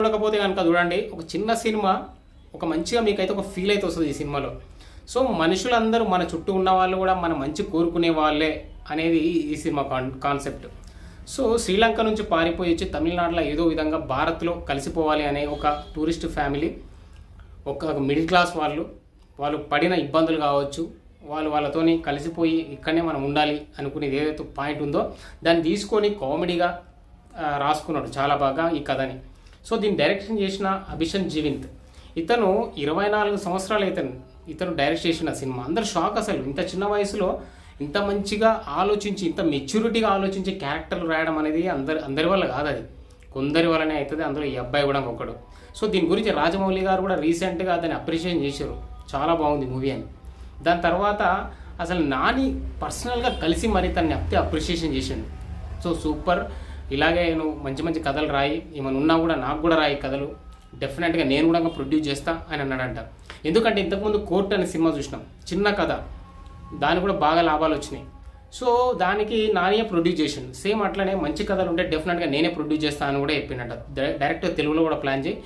చూడకపోతే కనుక చూడండి, ఒక చిన్న సినిమా ఒక మంచిగా మీకైతే ఒక ఫీల్ అయితే వస్తుంది ఈ సినిమాలో. సో మనుషులందరూ మన చుట్టూ ఉన్న వాళ్ళు కూడా మన మంచి కోరుకునే వాళ్ళే అనేది ఈ సినిమా కాన్సెప్ట్. సో శ్రీలంక నుంచి పారిపోయి వచ్చి తమిళనాడులో ఏదో విధంగా భారత్లో కలిసిపోవాలి అనే ఒక టూరిస్ట్ ఫ్యామిలీ, ఒక మిడిల్ క్లాస్ వాళ్ళు పడిన ఇబ్బందులు కావచ్చు, వాళ్ళతోని కలిసిపోయి ఇక్కడనే మనం ఉండాలి అనుకునేది ఏదైతే పాయింట్ ఉందో దాన్ని తీసుకొని కామెడీగా రాసుకున్నాడు చాలా బాగా ఈ కథని. సో దీన్ని డైరెక్షన్ చేసిన అభిషన్ జీవింత్, ఇతను 24 సంవత్సరాలు ఇతను డైరెక్ట్ చేసిన సినిమా. అందరు షాక్, అసలు ఇంత చిన్న వయసులో ఇంత మంచిగా ఆలోచించి ఇంత మెచ్యూరిటీగా ఆలోచించి క్యారెక్టర్లు రాయడం అనేది అందరి వల్ల కాదు, అది కొందరి వల్లనే అవుతుంది. అందులో ఈ అబ్బాయి కూడా ఒకడు. సో దీని గురించి రాజమౌళి గారు కూడా రీసెంట్గా దాన్ని అప్రిషియేట్ చేశారు, చాలా బాగుంది మూవీ అని. దాని తర్వాత అసలు నాని పర్సనల్గా కలిసి మరి తనని అప్రిషియేషన్ చేసిండు. సో సూపర్, ఇలాగే నువ్వు మంచి మంచి కథలు రాయి, ఏమైనా ఉన్నా కూడా నాకు కూడా రాయి కథలు, డెఫినెట్గా నేను కూడా ప్రొడ్యూస్ చేస్తా అని అన్నాడంట. ఎందుకంటే ఇంతకుముందు కోర్ట్ అనే సినిమా చూసినాం, చిన్న కథ, దానికి కూడా బాగా లాభాలు వచ్చినాయి. సో దానికి నానే ప్రొడ్యూస్ చేసిండు. సేమ్ అట్లనే మంచి కథలు ఉంటే డెఫినెట్గా నేనే ప్రొడ్యూస్ చేస్తాను అని కూడా చెప్పిండట. డైరెక్ట్గా తెలుగులో కూడా ప్లాన్ చేయి,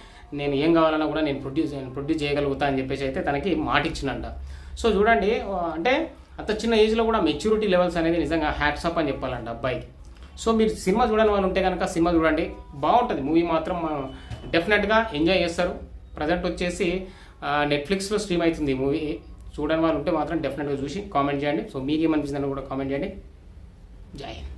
నేను ఏం కావాలన్నా కూడా నేను ప్రొడ్యూస్ చేయగలుగుతా అని చెప్పేసి అయితే తనకి మాట ఇచ్చినంట. సో చూడండి, అంటే అంత చిన్న ఏజ్లో కూడా మెచ్యూరిటీ లెవెల్స్ అనేది నిజంగా హ్యాట్సప్ అని చెప్పాలంట అబ్బాయికి. సో మీరు సినిమా చూడని వాళ్ళు ఉంటే కనుక సినిమా చూడండి, బాగుంటుంది మూవీ మాత్రం, డెఫినెట్గా ఎంజాయ్ చేస్తారు. ప్రజెంట్ వచ్చేసి నెట్ఫ్లిక్స్లో స్ట్రీమ్ అవుతుంది ఈ మూవీ. చూడని వాళ్ళు ఉంటే మాత్రం డెఫినెట్గా చూసి కామెంట్ చేయండి. సో మీకు ఏమనిపిస్తుందని కూడా కామెంట్ చేయండి. జై హింద్.